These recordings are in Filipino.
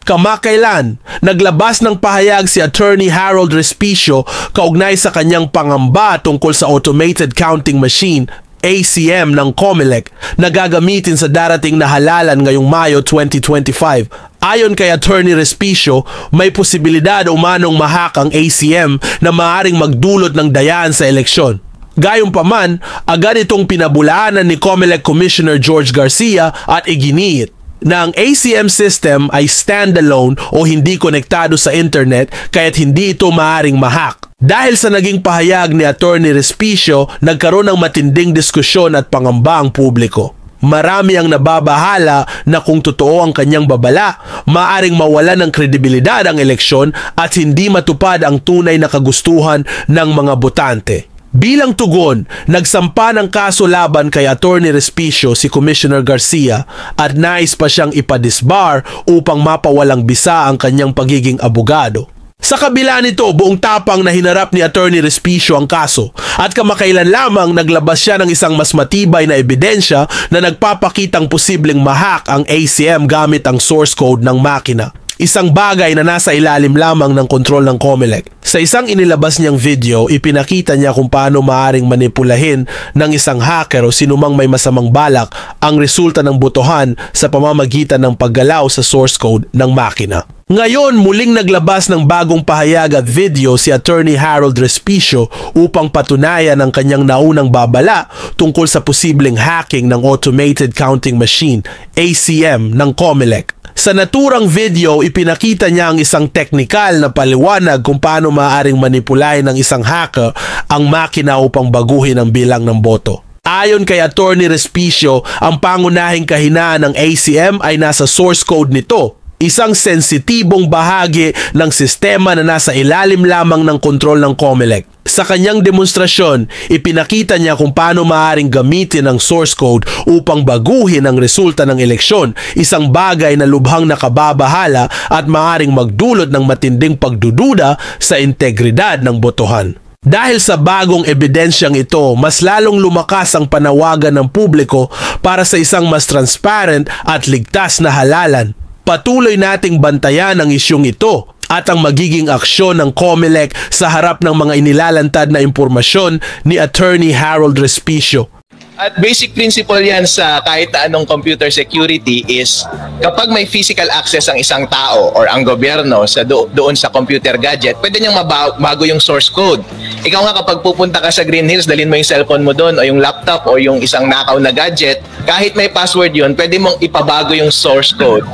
Kamakailan, naglabas ng pahayag si Attorney Harold Respicio kaugnay sa kanyang pangamba tungkol sa automated counting machine ACM ng COMELEC na gagamitin sa darating na halalan ngayong Mayo 2025. Ayon kay Attorney Respicio, may posibilidad umanong mahak ang ACM na maaaring magdulot ng dayaan sa eleksyon. Gayunpaman, agad itong pinabulaanan ni COMELEC Commissioner George Garcia at iginiit na ang ACM system ay standalone o hindi konektado sa internet kaya't hindi ito maaaring mahak. Dahil sa naging pahayag ni Attorney Respicio, nagkaroon ng matinding diskusyon at pangamba ang publiko. Marami ang nababahala na kung totoo ang kanyang babala, maaaring mawalan ng kredibilidad ang eleksyon at hindi matupad ang tunay na kagustuhan ng mga botante. Bilang tugon, nagsampa ng kaso laban kay Attorney Respicio si Commissioner Garcia at nais pa siyang ipadisbar upang mapawalang bisa ang kanyang pagiging abogado. Sa kabila nito, buong tapang na hinarap ni Attorney Respicio ang kaso at kamakailan lamang naglabas siya ng isang mas matibay na ebidensya na nagpapakitang posibleng mahak ang ACM gamit ang source code ng makina. Isang bagay na nasa ilalim lamang ng kontrol ng COMELEC. Sa isang inilabas niyang video, ipinakita niya kung paano maaring manipulahin ng isang hacker o sinumang may masamang balak ang resulta ng botohan sa pamamagitan ng paggalaw sa source code ng makina. Ngayon, muling naglabas ng bagong pahayag at video si Attorney Harold Respicio upang patunayan ang kanyang naunang babala tungkol sa posibleng hacking ng automated counting machine, ACM, ng COMELEC. Sa naturang video, ipinakita niya ang isang teknikal na paliwanag kung paano maaaring manipulahin ng isang hacker ang makina upang baguhin ang bilang ng boto. Ayon kay Attorney Respicio, ang pangunahing kahinaan ng ACM ay nasa source code nito, isang sensitibong bahagi ng sistema na nasa ilalim lamang ng kontrol ng COMELEC. Sa kanyang demonstrasyon, ipinakita niya kung paano maaaring gamitin ang source code upang baguhin ang resulta ng eleksyon, isang bagay na lubhang nakababahala at maaaring magdulot ng matinding pagdududa sa integridad ng botohan. Dahil sa bagong ebidensyang ito, mas lalong lumakas ang panawagan ng publiko para sa isang mas transparent at ligtas na halalan. Patuloy nating bantayan ang isyong ito at ang magiging aksyon ng COMELEC sa harap ng mga inilalantad na impormasyon ni Attorney Harold Respicio. At basic principle yan sa kahit anong computer security is kapag may physical access ang isang tao or ang gobyerno sa doon sa computer gadget, pwede niyang mabago yung source code. Ikaw nga kapag pupunta ka sa Green Hills, dalhin mo yung cellphone mo doon o yung laptop o yung isang nakaw na gadget, kahit may password yun, pwede mong ipabago yung source code.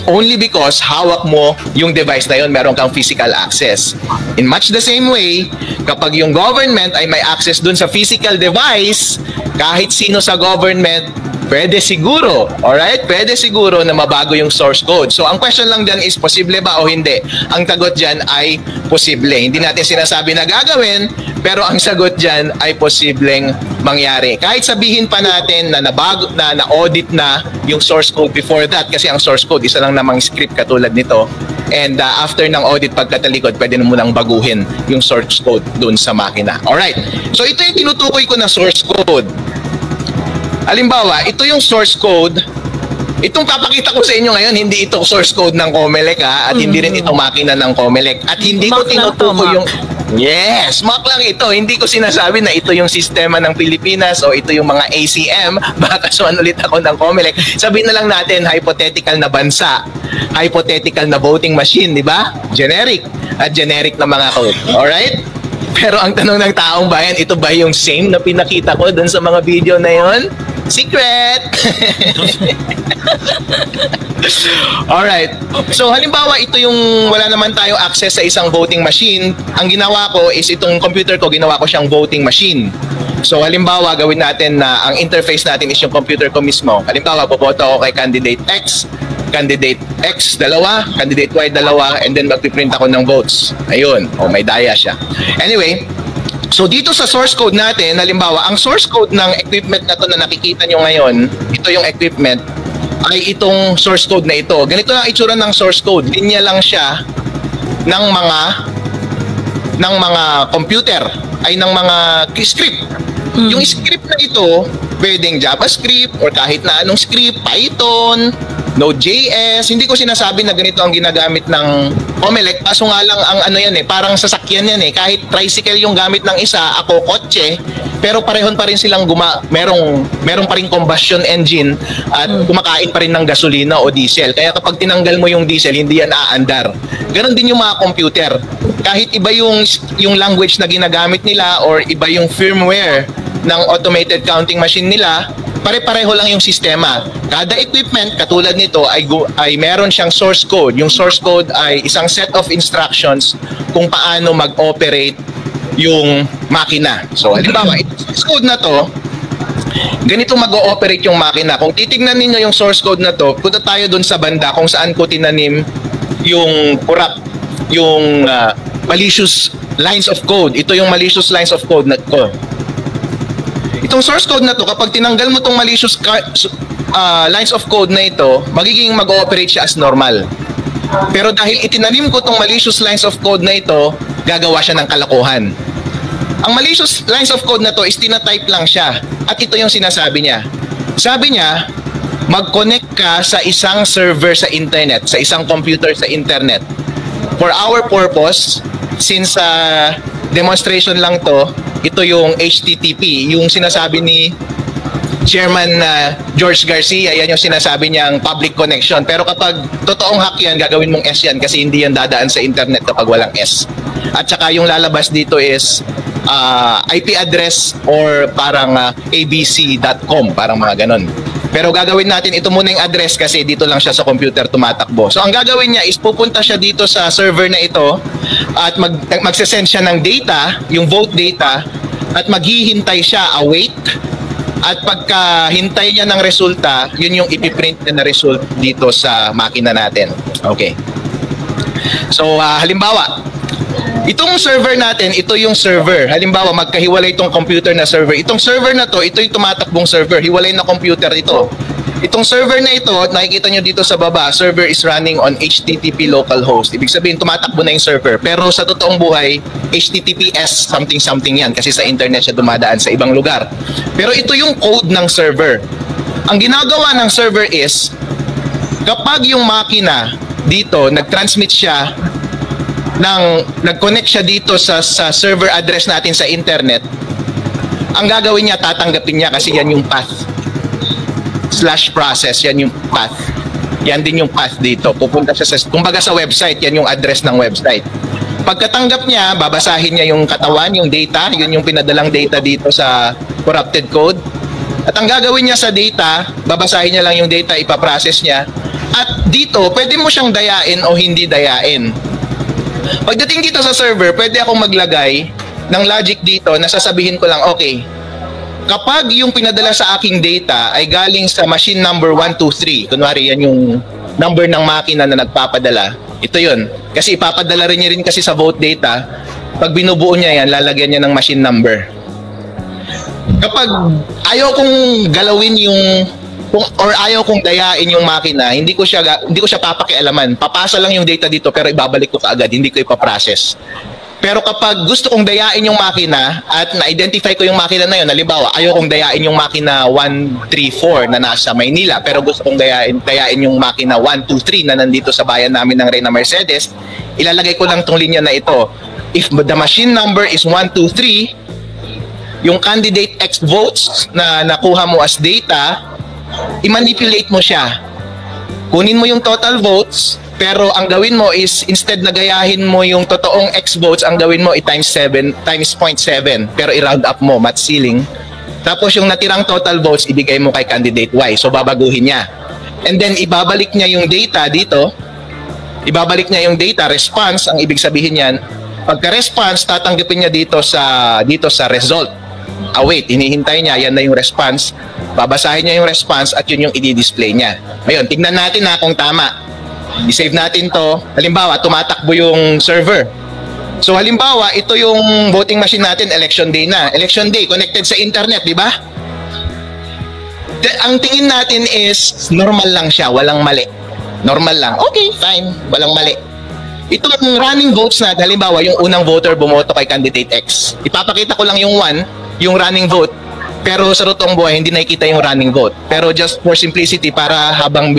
Only because hawak mo yung device na yun, meron kang physical access. In much the same way, kapag yung government ay may access dun sa physical device, kahit sino sa government, pwede siguro, alright? Pwede siguro na mabago yung source code. So, ang question lang dyan is, posible ba o hindi? Ang sagot dyan ay posible. Hindi natin sinasabi na gagawin, pero ang sagot dyan ay posibleng mangyari. Kahit sabihin pa natin na na-audit na yung source code before that, kasi ang source code, isa lang namang script katulad nito. And after ng audit pagkatalikod, pwede na munang baguhin yung source code dun sa makina. Alright. So, ito yung tinutukoy ko na source code. Halimbawa, ito yung source code. Itong papakita ko sa inyo ngayon, hindi ito source code ng COMELEC at hindi rin ito makina ng COMELEC. At hindi ko tinutukoy yung... Yes, mock lang ito. Hindi ko sinasabi na ito yung sistema ng Pilipinas o ito yung mga ACM. Baka kasuhan ulit ako ng COMELEC. Sabihin na lang natin, hypothetical na bansa. Hypothetical na voting machine, di ba? Generic. At generic na mga code. Alright? Pero ang tanong ng taong bayan, ito ba yung same na pinakita ko dun sa mga video na yon? Secret! Alright. So, halimbawa, ito yung wala naman tayong access sa isang voting machine. Ang ginawa ko is itong computer ko, ginawa ko siyang voting machine. So, halimbawa, gawin natin na ang interface natin is yung computer ko mismo. Halimbawa, boboto ako kay candidate X, candidate X, dalawa, candidate Y, dalawa, and then magpiprint ako ng votes. Ayun. O, may daya siya. Anyway, so dito sa source code natin, halimbawa, ang source code ng equipment na to na nakikita nyo ngayon, ito yung equipment, ay itong source code na ito. Ganito lang itsura ng source code. Linya lang siya ng mga computer, ay ng mga script. Yung script na ito, pwedeng JavaScript or kahit na anong script, Python, Node.js. Hindi ko sinasabi na ganito ang ginagamit ng Comelec. Kaso nga lang ang ano yan parang sasakyan yan Kahit tricycle yung gamit ng isa, ako kotse, pero parehon pa rin silang merong pa rin combustion engine at kumakain pa rin ng gasolina o diesel. Kaya kapag tinanggal mo yung diesel, hindi yan aandar. Ganon din yung mga computer. Kahit iba yung language na ginagamit nila or iba yung firmware ng automated counting machine nila, pare-pareho lang yung sistema. Kada equipment katulad nito ay meron siyang source code. Yung source code ay isang set of instructions kung paano mag-operate yung makina. So halimbawa, itong source code na to, ganito mag-ooperate yung makina. Kung titignan ninyo yung source code na to, punta tayo dun sa banda kung saan ko tinanim yung corrupt, yung malicious lines of code. Ito yung malicious lines of code na ko. Itong source code na to, kapag tinanggal mo tong malicious lines of code na ito, magiging mag-ooperate siya as normal. Pero dahil itinanim ko tong malicious lines of code na ito, gagawa siya ng kalokohan. Ang malicious lines of code na to is tina-type lang siya. At ito yung sinasabi niya. Sabi niya, mag-connect ka sa isang server sa internet, sa isang computer sa internet. For our purpose, since demonstration lang to, ito yung HTTP, yung sinasabi ni Chairman George Garcia, yan yung sinasabi niyang public connection. Pero kapag totoong hack yan, gagawin mong S yan kasi hindi yan dadaan sa internet kapag walang S. At saka yung lalabas dito is IP address or parang abc.com, parang mga ganon. Pero gagawin natin, ito muna yung address kasi dito lang siya sa computer tumatakbo. So ang gagawin niya is pupunta siya dito sa server na ito at magsesend siya ng data, yung vote data, at maghihintay siya, await. At pagka-hintay niya ng resulta, yun yung ipiprint na result dito sa makina natin. Okay. So halimbawa, itong server natin, ito yung server. Halimbawa, magkahiwalay itong computer na server. Itong server na to, ito yung tumatakbong server. Hiwalay na computer ito. Itong server na ito, nakikita nyo dito sa baba, server is running on HTTP localhost. Ibig sabihin, tumatakbo na yung server. Pero sa totoong buhay, HTTPS something yan kasi sa internet siya dumadaan sa ibang lugar. Pero ito yung code ng server. Ang ginagawa ng server is, kapag yung makina dito, nag-transmit siya nag-connect siya dito sa server address natin sa internet, ang gagawin niya, tatanggapin niya kasi yan yung path. /process, yan yung path. Yan din yung path dito. Pupunta siya kumbaga sa website, yan yung address ng website. Pagkatanggap niya, babasahin niya yung katawan, yung data, yun yung pinadalang data dito sa corrupted code. At ang gagawin niya sa data, babasahin niya lang yung data, ipaprocess niya. At dito, pwede mo siyang dayain o hindi dayain. Pagdating dito sa server, pwede akong maglagay ng logic dito na sasabihin ko lang, okay, kapag yung pinadala sa aking data ay galing sa machine number 123, kunwari yan yung number ng makina na nagpapadala, ito yun. Kasi ipapadala rin niya rin kasi sa vote data, pag binubuo niya yan, lalagyan niya ng machine number. Kapag ayaw kong galawin or ayaw kong dayain yung makina, hindi ko siya papakialaman. Papasa lang yung data dito pero ibabalik ko kaagad, hindi ko ipaprocess. Pero kapag gusto kong dayain yung makina at na-identify ko yung makina na yun, halimbawa, ayaw kong dayain yung makina 134 na nasa Maynila, pero gusto kong dayain yung makina 123 na nandito sa bayan namin ng Reyna Mercedes, ilalagay ko lang tong linya na ito. If the machine number is 123, yung candidate X votes na nakuha mo as data, i-manipulate mo siya. Kunin mo yung total votes, pero ang gawin mo is instead na gayahin mo yung totoong X votes, ang gawin mo times 0.7, pero i-round up mo, math ceiling. Tapos yung natirang total votes, ibigay mo kay candidate Y. So babaguhin niya. And then ibabalik niya yung data dito. Ibabalik niya yung data, response, ang ibig sabihin niyan. Pagka-response, tatanggapin niya dito sa result. Wait, hinihintay niya, yan na yung response. Babasahin niya yung response at yun yung i-display niya. Ngayon, tignan natin na kung tama. I-save natin to. Halimbawa, tumatakbo yung server. So halimbawa, ito yung voting machine natin, election day na. Election day, connected sa internet, di ba? Ang tingin natin is normal lang siya, walang mali. Normal lang. Okay, fine, walang mali. Ito yung running votes na, halimbawa, yung unang voter bumoto kay candidate X. Ipapakita ko lang yung 1, yung running vote. Pero sa totoong buhay, hindi nakikita yung running vote. Pero just for simplicity, para habang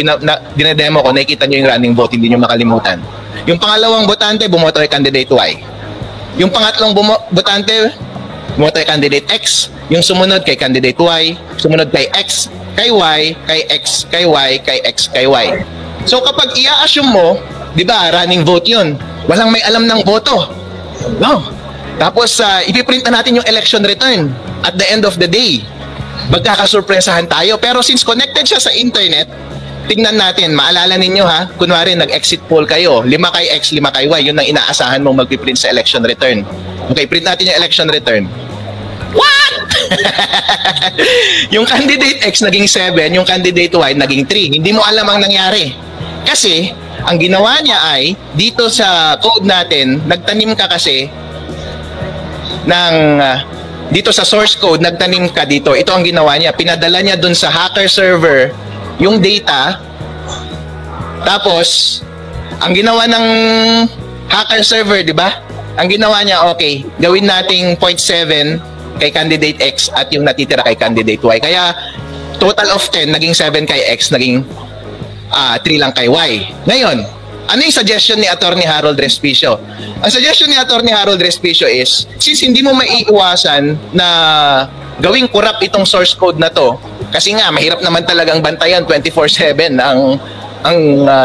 dinedemo ko, nakikita nyo yung running vote, hindi nyo makalimutan. Yung pangalawang botante, bumoto kay candidate Y. Yung pangatlong botante, bumoto kay candidate X. Yung sumunod kay candidate Y. Sumunod kay X, kay Y, kay X, kay Y, kay X, kay Y. So kapag i-assume mo, di ba, running vote yun. Walang may alam ng boto. No. Tapos, ipiprint na natin yung election return at the end of the day. Magkakasurpresahan tayo. Pero since connected siya sa internet, tingnan natin, maalala ninyo ha, kunwari nag-exit poll kayo, 5 kay X, 5 kay Y, yun ang inaasahan mong magpiprint sa election return. Okay, print natin yung election return. What? Yung candidate X naging 7, yung candidate Y naging 3. Hindi mo alam ang nangyari. Kasi, ang ginawa niya ay, dito sa code natin, nagtanim ka kasi ng dito sa source code, nagtanim ka dito. Ito ang ginawa niya. Pinadala niya dun sa hacker server yung data. Tapos, ang ginawa ng hacker server, di ba? Ang ginawa niya, okay, gawin nating 0.7 kay candidate X at yung natitira kay candidate Y. Kaya, total of 10, naging 7 kay X, naging 3 lang kay Y. Ngayon, ano yung suggestion ni Attorney Harold Respicio? Ang suggestion ni Attorney Harold Respicio is, since hindi mo maiiwasan na gawing corrupt itong source code na to, kasi nga, mahirap naman talagang bantayan 24/7 ang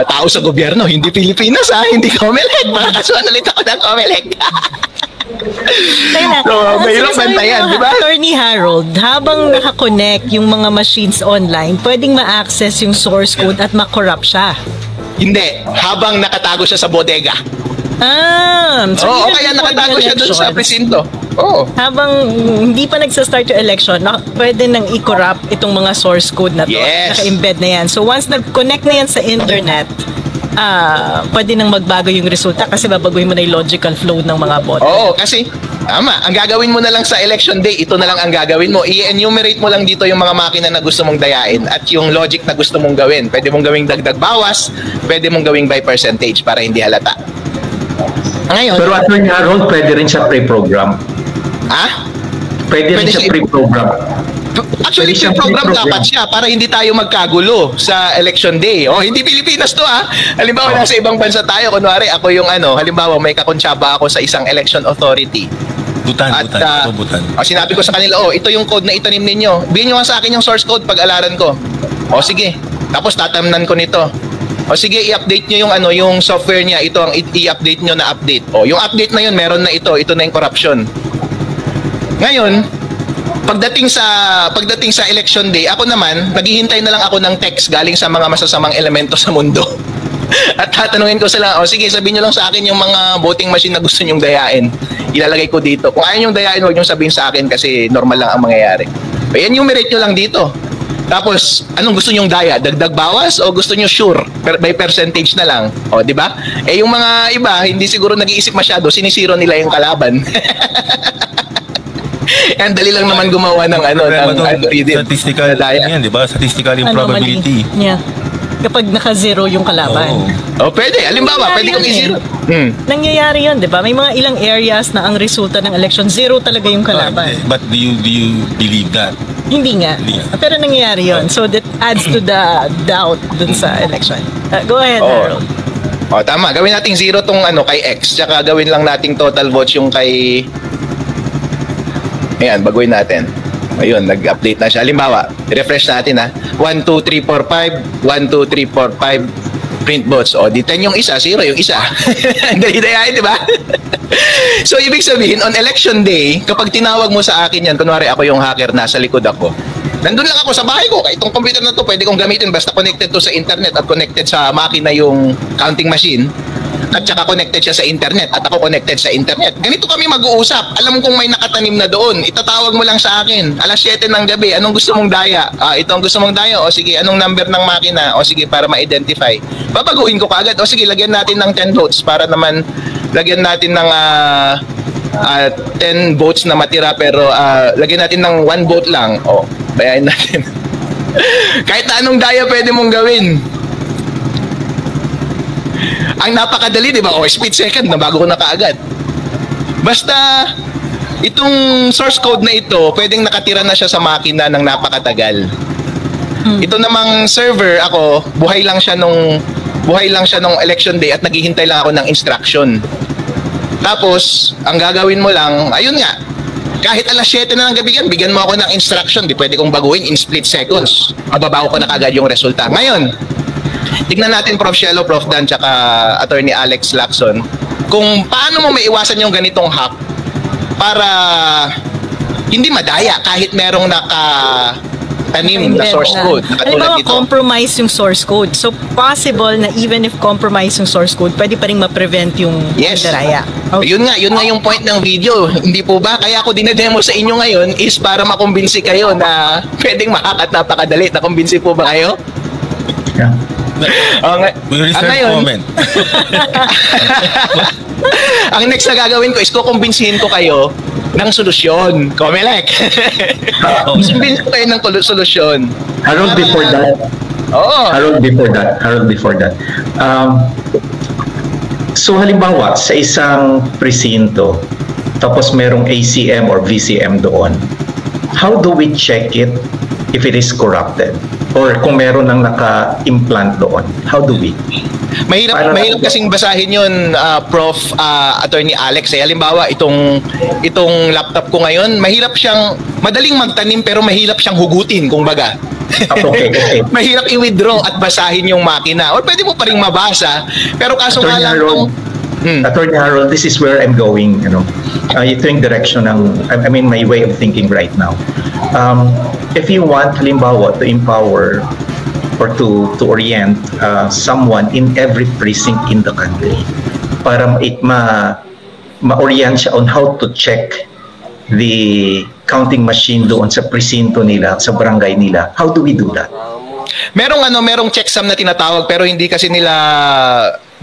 tao sa gobyerno. Hindi Pilipinas hindi Comelec. Makakasuhan ulit ako ng Comelec. So, mahirap bantayan, di ba? Attorney Harold, habang nakakonect yung mga machines online, pwedeng ma-access yung source code at ma-corrupt siya. Hindi, habang nakatago siya sa bodega. So kaya nakatago siya doon sa presinto. Habang hindi pa nagsa-start yung election, pwede nang i-corrupt itong mga source code na to. Yes. Naka-embed na yan. So once nag-connect na yan sa internet, pwede nang magbago yung resulta kasi babaguhin mo na yung logical flow ng mga boto. Oo, kasi tama, ang gagawin mo na lang sa election day, ito na lang ang gagawin mo. I-enumerate mo lang dito yung mga makina na gusto mong dayain at yung logic na gusto mong gawin. Pwede mong gawing dagdag bawas, pwede mong gawing by percentage para hindi halata. Ngayon, pero Attorney Harold, pwede rin siya pre-program. Pwede rin siya pre-program. Actually, pre-program dapat siya para hindi tayo magkagulo sa election day. Hindi Pilipinas to Halimbawa, nasa ibang bansa tayo. Kunwari, ako yung halimbawa, may kakonsyaba ako sa isang election authority. Butan. Sinabi ko sa kanila, ito yung code na itanim ninyo. Bigyan nyo nga sa akin yung source code pag-alaran ko. Sige. Tapos tatamnan ko nito. Sige, i-update nyo yung software niya. Ito ang i-update nyo na update. Yung update na yun, meron na ito. Ito na yung corruption. Ngayon, pagdating sa election day, ako naman, naghihintay na lang ako ng text galing sa mga masasamang elemento sa mundo. At tatanungin ko sila, sige, sabihin nyo lang sa akin yung mga voting machine na gusto nyong dayain. Ilalagay ko dito. Kung ayaw nyong dayain, huwag nyong sabihin sa akin kasi normal lang ang mangyayari. Enumerate nyo lang dito. Tapos, anong gusto nyong daya? Dagdag bawas o gusto nyo sure? By percentage na lang. Di ba? Yung mga iba, hindi siguro nag-iisip masyado, sinisiro nila yung kalaban. Yan, dali lang naman gumawa ng statistical yan, di ba? Statistical improbability. Yeah. Kapag naka-zero yung kalaban. Pwede. Halimbawa, pwede kong i-zero. Nangyayari yun, di ba? May mga ilang areas na ang resulta ng election, zero talaga yung kalaban. But do you believe that? Hindi nga. Pero nangyayari yun. So that adds to the doubt dun sa election. Go ahead, Harold. Tama. Gawin nating zero tong kay X. Tsaka gawin lang nating total votes yung kay... Ayan, baguhin natin. Ayun, nag-update na siya. Halimbawa, refresh natin 1, 2, 3, 4, 5. 1, 2, 3, 4, 5. Print votes. Di 10 yung isa, 0 yung isa. Dali-dayain, di ba? So, ibig sabihin, on election day, kapag tinawag mo sa akin yan, kunwari ako yung hacker, nasa likod ako, nandun lang ako sa bahay ko. Itong computer na to, pwede kong gamitin basta connected to sa internet at connected sa makina yung counting machine. At saka connected siya sa internet at ako connected sa internet. Ganito kami mag-uusap. Alam kong may nakatanim na doon. Itatawag mo lang sa akin. Alas 7 ng gabi. Anong gusto mong daya? Ito ang gusto mong daya. Sige, anong number ng makina? Sige, para ma-identify. Babaguhin ko kagad. Sige, lagyan natin ng 10 votes para naman lagyan natin ng 10 votes na matira pero lagyan natin ng 1 vote lang. Bayain natin. Kahit anong daya pwede mong gawin. Ang napakadali, di ba? Split second na bago ko na kaagad. Basta Itong source code na ito, pwedeng nakatira na siya sa makina ng napakatagal. Ito namang server, ako, buhay lang siya nung election day at naghihintay lang ako ng instruction. Tapos, ang gagawin mo lang, ayun nga, kahit alas 7 na ng gabi yan, bigyan mo ako ng instruction, di pwede kong baguhin in split seconds. Mababago ko na kagad yung resulta. Ngayon, tignan natin Prof. Shelo, Prof. Dan, tsaka Attorney Alex Lacson, kung paano mo maiwasan yung ganitong hack para hindi madaya kahit merong tanim na source code. Halimbawa, compromise yung source code. So, possible na even if compromise yung source code, pwede pa rin ma-prevent yung daraya. Okay. Yun nga yung point ng video. Hindi po ba? Kaya ako dinedemo sa inyo ngayon is para makumbinsi kayo na pwedeng mahack at napakadali. Nakumbinsi po ba kayo? Yeah. Ngayon, ang next na gagawin ko is kukumbinsihin ko kayo ng solusyon. Comelec. Kumbinsihin ko kayo ng solusyon. Harold, before that. So halimbawa, sa isang presinto, tapos merong ACM or VCM doon, how do we check it if it is corrupted? Or kung meron nang naka-implant doon, how do we? Mahirap kasing basahin yun, Prof. Attorney Alex. Halimbawa, itong laptop ko ngayon, madaling magtanim pero mahirap siyang hugutin, kumbaga. Okay. Mahirap i-withdraw at basahin yung makina. Or pwede mo pa ring mabasa, pero kaso nga lang Attorney Harold, this is where I'm going, ito yung direction my way of thinking right now. If you want, halimbawa, to empower or to orient someone in every precinct in the country para ma-orient siya on how to check the counting machine doon sa presinto nila, sa barangay nila, how do we do that? Merong checksum na tinatawag pero hindi kasi nila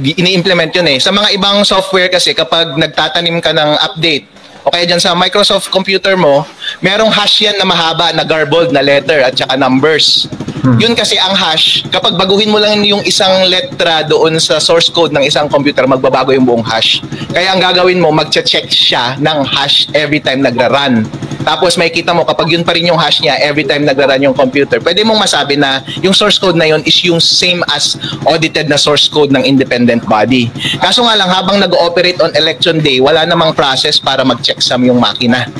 ini-implement yun eh. Sa mga ibang software kasi kapag nagtatanim ka ng update o kaya dyan sa Microsoft computer mo, merong hash yan na mahaba na garbled na letter at saka numbers. Yun kasi ang hash, kapag baguhin mo lang yung isang letra doon sa source code ng isang computer, magbabago yung buong hash. Kaya ang gagawin mo, magche-check siya ng hash every time nagra-run. Tapos may kita mo, kapag yun pa rin yung hash niya every time nagra-run yung computer, pwede mong masabi na yung source code na yun is yung same as audited na source code ng independent body. Kaso nga lang, habang nag-ooperate on election day, wala namang process para mag-checksum yung makina.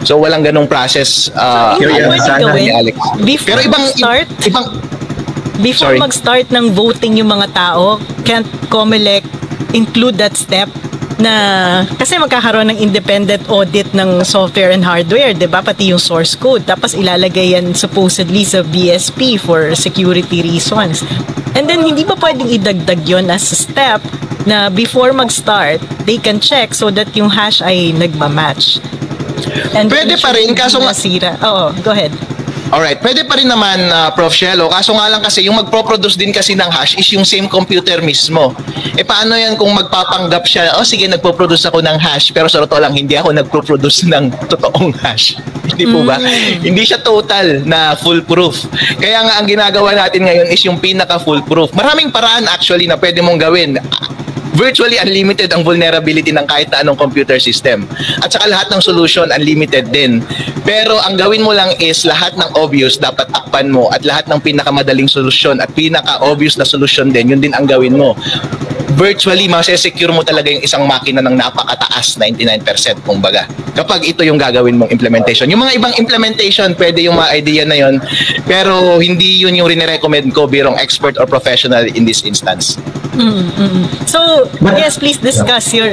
So walang ganong process ni Alex. Before mag-start ng voting yung mga tao, can't Comelec include that step na kasi magkakaroon ng independent audit ng software and hardware, 'di ba? Pati yung source code. Tapos ilalagay yan supposedly sa BSP for security reasons. And then hindi ba pwedeng idagdag yon as a step na before mag-start, they can check so that yung hash ay nagma-match. And pwede pa rin, kaso nasira. Oo, go ahead. Alright, pwede pa rin naman, Prof. Shelo. Kaso nga lang kasi, yung magpo-produce din kasi ng hash is yung same computer mismo. Paano yan kung magpapanggap siya, sige, nagpo-produce ako ng hash, pero sa totoo lang, hindi ako nagpo-produce ng totoong hash. Hindi po ba? Hindi siya total na foolproof. Kaya nga, ang ginagawa natin ngayon is yung pinaka-foolproof. Maraming paraan actually na pwede mong gawin. Virtually unlimited ang vulnerability ng kahit na anong computer system. At saka lahat ng solution unlimited din. Pero ang gawin mo lang is lahat ng obvious dapat takpan mo at lahat ng pinakamadaling solusyon at pinaka-obvious na solusyon din, yun din ang gawin mo. Virtually, masesecure mo talaga yung isang makina ng napakataas, 99% kumbaga. Kapag ito yung gagawin mong implementation. Yung mga ibang implementation, pwede yung mga idea na yun, pero hindi yun yung rin-recommend ko birong expert or professional in this instance. So, yes, please discuss your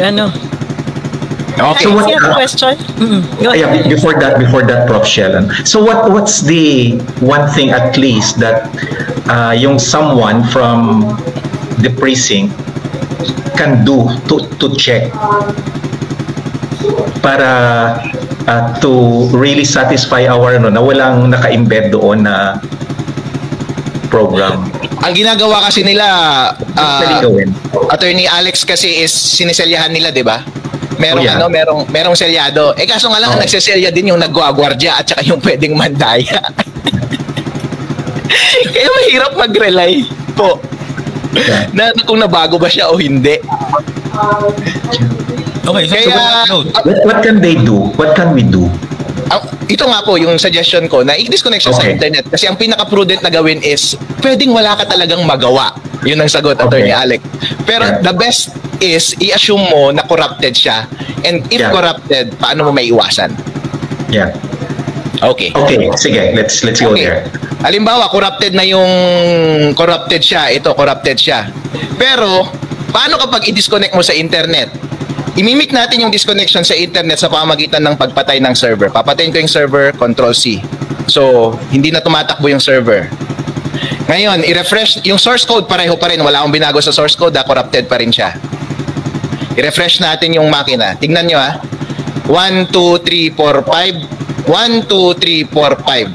Okay. So you have a question? Go ahead. Before that, Prof. Sheldon. So what's the one thing at least that yung someone from the precinct can do to check para to really satisfy our na walang naka-embed doon na program? Ang ginagawa kasi nila, Attorney Alex kasi is siniselyahan nila, 'di ba? Merong merong selyado. Kaso nga lang nagseselya din yung nagguagwardya at saka yung pwedeng mandaya. Kaya mahirap mag-rely po. na kung nabago ba siya o hindi. Okay, so Kaya, What can they do? What can we do? ito nga po yung suggestion ko na i-disconnect siya sa internet kasi ang pinaka-prudent na gawin is pwedeng wala ka talagang magawa. Yun ang sagot, Attorney Alec. Pero the best is i-assume mo na corrupted siya, and if corrupted, paano mo maiiwasan? Yeah. Okay. Okay, sige, let's go there. Halimbawa, corrupted siya. Ito, corrupted siya. Pero, paano kapag i-disconnect mo sa internet? Imimik natin yung disconnection sa internet sa pamamagitan ng pagpatay ng server. Papatayin ko yung server, Control-C. So, hindi na tumatakbo yung server. Ngayon, i-refresh, yung source code pareho pa rin. Wala akong binago sa source code, corrupted pa rin siya. I-refresh natin yung makina. Tingnan nyo 1, 2, 3, 4, 5. 1, 2, 3, 4, 5.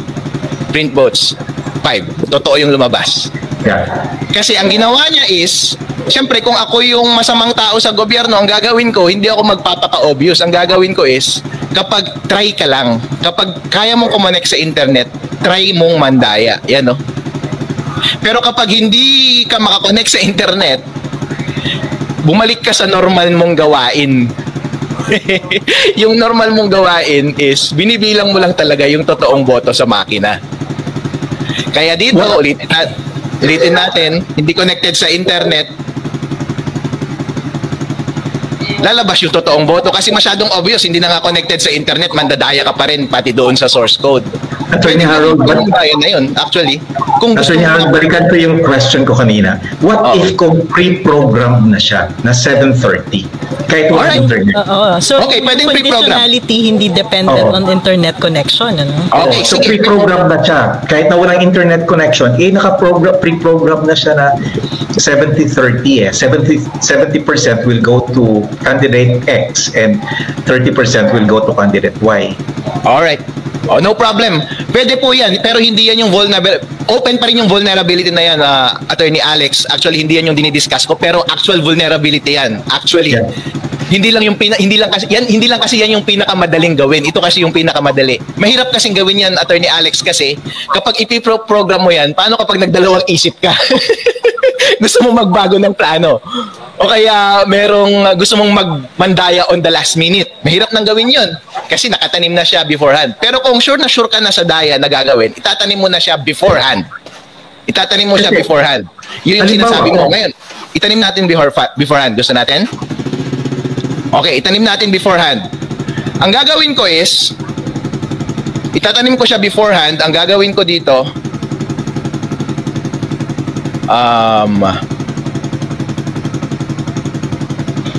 Print votes. 5. Totoo yung lumabas. Yeah. Kasi ang ginawa niya is, siyempre kung ako yung masamang tao sa gobyerno, ang gagawin ko, hindi ako magpapaka-obvious. Ang gagawin ko is, kapag try ka lang, kapag kaya mong kumonek sa internet, try mong mandaya. Yan, no? Pero kapag hindi ka makakonek sa internet, bumalik ka sa normal mong gawain. Yung normal mong gawain is, binibilang mo lang talaga yung totoong boto sa makina. Kaya dito, ulitin natin, hindi connected sa internet, lalabas yung totoong boto kasi masyadong obvious, hindi na nga connected sa internet, mandadaya ka pa rin pati doon sa source code. Attorney Harold, na yun, actually. Kung gusto Attorney Harold, balikan ko yung question ko kanina. What if kung pre-programmed na siya na 7:30? Kahit wala internet. So, okay, pwedeng conditionality hindi dependent on internet connection. Ano? Okay, so pre-programmed na siya. Kahit na walang internet connection, pre-programmed na siya na 70-30 70% will go to candidate X and 30% will go to candidate Y. Alright. No problem. Pwede po yan, pero hindi yan yung open pa rin yung vulnerability na yan, Attorney Alex. Actually, hindi yan yung dinidiscuss ko, pero actual vulnerability yan. Actually, hindi lang kasi yan yung pinakamadaling gawin. Ito kasi yung pinakamadali. Mahirap kasing gawin yan, Attorney Alex, kasi kapag ipiprogram mo yan, paano kapag nagdalawang isip ka? Gusto mo magbago ng plano? O kaya merong gusto mong magmandaya on the last minute. Mahirap nang gawin yun kasi nakatanim na siya beforehand. Pero kung sure ka na sa daya na gagawin, itatanim mo na siya beforehand. Itatanim mo siya beforehand. Yun yung sinasabi mo. Ngayon, itanim natin beforehand. Gusto natin? Okay, itanim natin beforehand. Ang gagawin ko is, itatanim ko siya beforehand. Ang gagawin ko dito,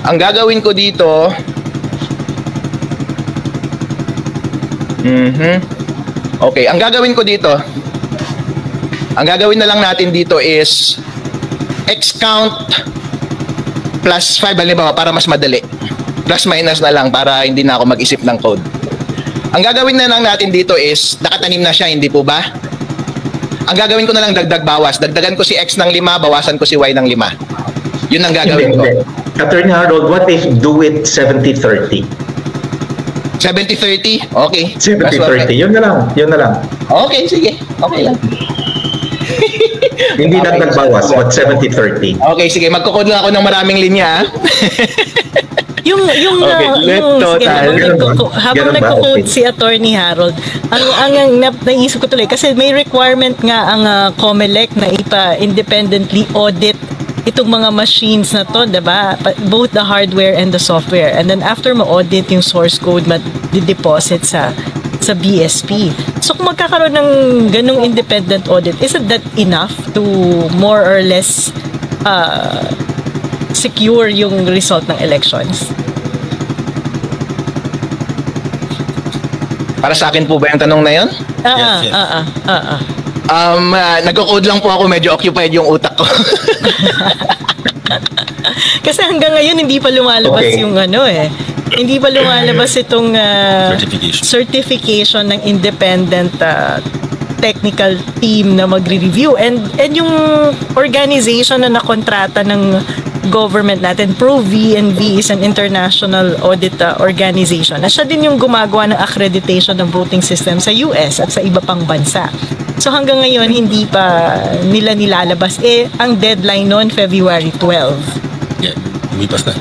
ang gagawin ko dito, okay, ang gagawin na lang natin dito is X count plus 5, halimbawa, para mas madali. Plus minus na lang para hindi na ako mag-isip ng code. Ang gagawin na lang natin dito is, nakatanim na siya, hindi po ba? Ang gagawin ko na lang dagdag bawas. Dagdagan ko si X ng 5, bawasan ko si Y ng 5. Yun ang gagawin ko. Attorney Harold, what if do it 70-30? 70-30? Okay. 70-30. Yun na lang. Okay, sige. Okay lang. Hindi dagdag bawas, but 70-30. Okay, sige. Magkukode lang ako ng maraming linya. Habang nagko-code si Attorney Harold, ang naisip ko tuloy kasi may requirement nga ang COMELEC na independently audit itong mga machines na to, diba? Both the hardware and the software. And then after ma-audit yung source code, ma-deposit sa BSP. So kung magkakaroon ng ganung independent audit, isn't that enough to more or less secure yung result ng elections? Para sa akin po ba yung tanong na yun? Nagko-code lang po ako, medyo occupied yung utak ko. Kasi hanggang ngayon hindi pa lumalabas yung hindi pa lumalabas itong certification ng independent technical team na magre-review and yung organization na nakontrata ng government natin, ProVNV, is an international audit organization na siya din yung gumagawa ng accreditation ng voting system sa US at sa iba pang bansa. So hanggang ngayon, hindi pa nila nilalabas. Ang deadline noon, February 12. Yeah, lumipas na.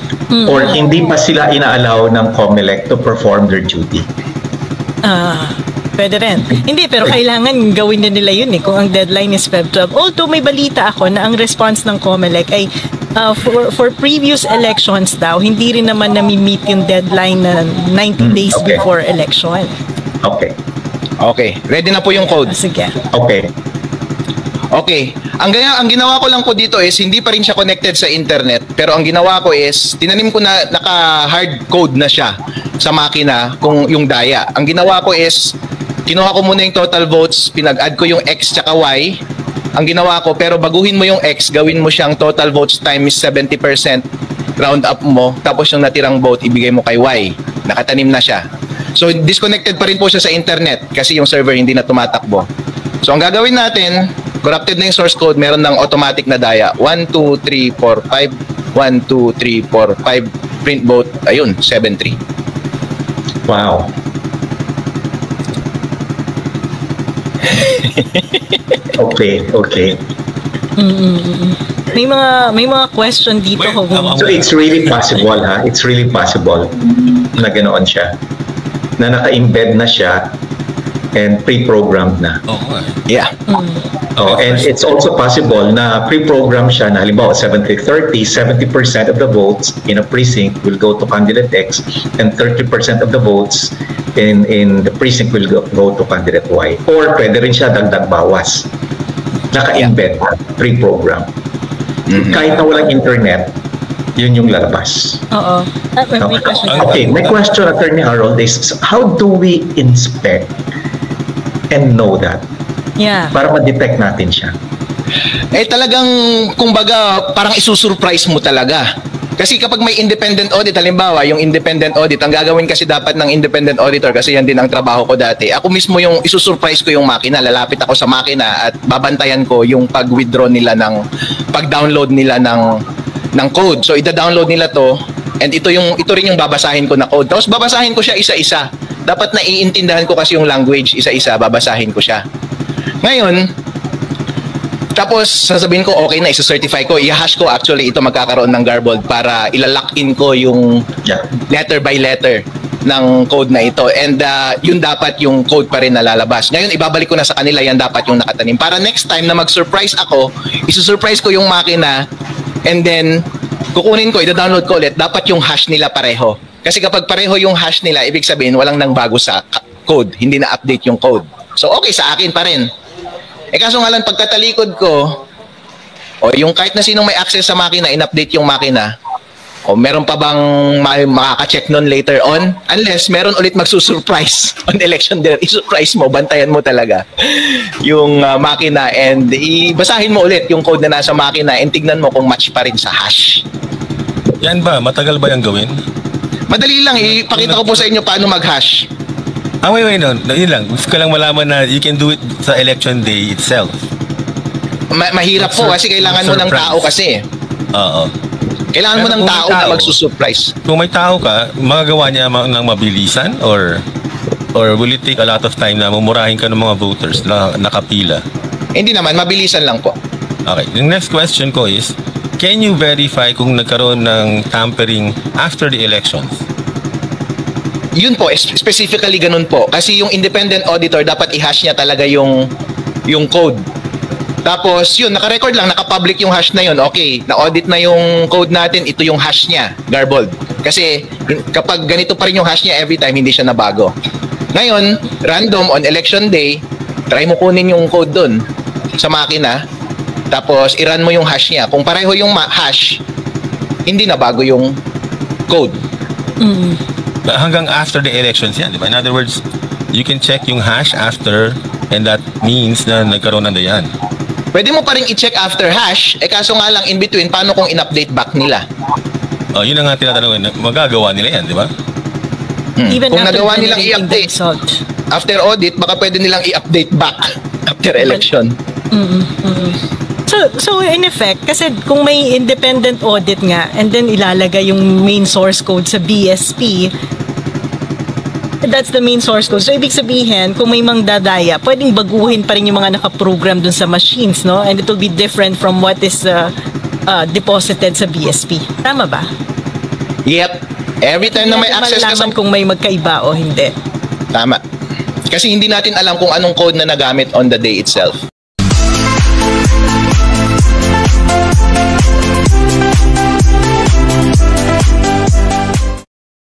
Or hindi pa sila inaalaw ng COMELEC to perform their duty. Pwede rin. Hindi, pero kailangan gawin na nila yun kung ang deadline is Feb 12. Although may balita ako na ang response ng COMELEC ay for previous elections daw, hindi rin naman nami-meet yung deadline na 90 days before election. Okay. Okay, ready na po yung code. Sige. Okay. Okay. Ang ginawa ko lang po dito is hindi pa rin siya connected sa internet, pero ang ginawa ko is tinanim ko na naka-hard code na siya sa makina kung yung daya. Ang ginawa ko is kinuha ko muna yung total votes, pinag-add ko yung X tsaka Y. Ang ginawa ko, pero baguhin mo yung X, gawin mo siyang total votes times 70%, round up mo, tapos yung natirang vote ibigay mo kay Y. Nakatanim na siya. So disconnected pa rin po siya sa internet kasi yung server hindi na tumatakbo. So ang gagawin natin, corrupted na yung source code, meron ng automatic na daya. 1, 2, 3, 4, 5. 1, 2, 3, 4, 5. Print vote. Ayun, 7-3. Wow. Okay. May mga question dito. So it's really possible, ha? It's really possible na ganoon siya. Na naka-embed na siya and pre-programmed na. Yeah. And it's also possible na pre-programmed siya na halimbawa 70-30, 70% of the votes in a precinct will go to candidate X and 30% of the votes in the precinct will go to candidate Y. Or pwede rin siya dagdag bawas. Naka-embed, pre-program. Kahit na walang internet, yun yung lalabas. Oo. May question. Okay, my question, Attorney Harold, is how do we inspect and know that? Yeah. Para ma-detect natin siya. Talagang, kumbaga, parang isusurprise mo talaga. Kasi kapag may independent audit, halimbawa, yung independent audit, ang gagawin kasi dapat ng independent auditor, kasi yan din ang trabaho ko dati. Ako mismo yung isusurprise ko yung makina, lalapit ako sa makina at babantayan ko yung pag-withdraw nila pag-download nila ng code. So, ida-download nila to, and ito rin yung babasahin ko na code. Tapos babasahin ko siya isa-isa. Dapat naiintindihan ko kasi yung language, isa-isa, babasahin ko siya. Ngayon, tapos sasabihin ko okay na, isa-certify ko, i-hash ko actually ito magkakaroon ng garbled para ilalock in ko yung letter by letter ng code na ito. And yun dapat yung code pa rin na lalabas. Ngayon, ibabalik ko na sa kanila, yan dapat yung nakatanim. Para next time na mag-surprise ako, isusurprise ko yung makina and then kukunin ko, ida-download ko ulit, dapat yung hash nila pareho. Kasi kapag pareho yung hash nila, ibig sabihin walang nang bago sa code, hindi na update yung code. So okay, sa akin pa rin. Kaso nga lang, pagkatalikod ko, yung kahit na sinong may access sa makina, in-update yung makina, meron pa bang makaka-check nun later on? Unless meron ulit magsusurprise on election day, isurprise mo, bantayan mo talaga yung makina and ibasahin mo ulit yung code na nasa makina and tignan mo kung match pa rin sa hash. Yan ba? Matagal ba yung gawin? Madali lang, ipakita ko po sa inyo paano mag-hash. Wait, no. Yun lang. Gusto ko lang malaman na you can do it sa election day itself. Mahirap po kasi kailangan mo ng tao kasi. Oo. Kailangan mo ng tao na magsusurprise. Kung may tao ka, magagawa niya ng mabilisan or will it take a lot of time na mumurahin ka ng mga voters na nakapila? Hindi naman, mabilisan lang po. Okay. The next question ko is, can you verify kung nagkaroon ng tampering after the elections? Yun po, specifically ganun po. Kasi yung independent auditor, dapat i-hash niya talaga yung code. Tapos, yun, naka-record lang, naka-public yung hash na yun. Okay, na-audit na yung code natin, ito yung hash niya, garbled. Kasi kapag ganito pa rin yung hash niya every time, hindi siya nabago. Ngayon, random on election day, try mo kunin yung code dun sa makina, tapos i-run mo yung hash niya. Kung pareho yung hash, hindi nabago yung code. Hanggang after the elections yan, di ba? In other words, you can check yung hash after and that means na nagkaroon na yan. Pwede mo pa rin i-check after hash, kaso nga lang in between, paano kung in-update back nila? Yun ang nga tinatanong, magagawa nila yan, di ba? Even kung after nagawa nilang i-update after audit, baka pwede nilang i-update back after election. So in effect, kasi kung may independent audit nga and then ilalagay yung main source code sa BSP, that's the main source code. So, ibig sabihin, kung may mangdadaya, pwedeng baguhin pa rin yung mga nakaprogram dun sa machines, no? And it will be different from what is deposited sa BSP. Tama ba? Yep. Every time na may access ka sa... malalaman kung may magkaiba o hindi. Tama. Kasi hindi natin alam kung anong code na nagamit on the day itself.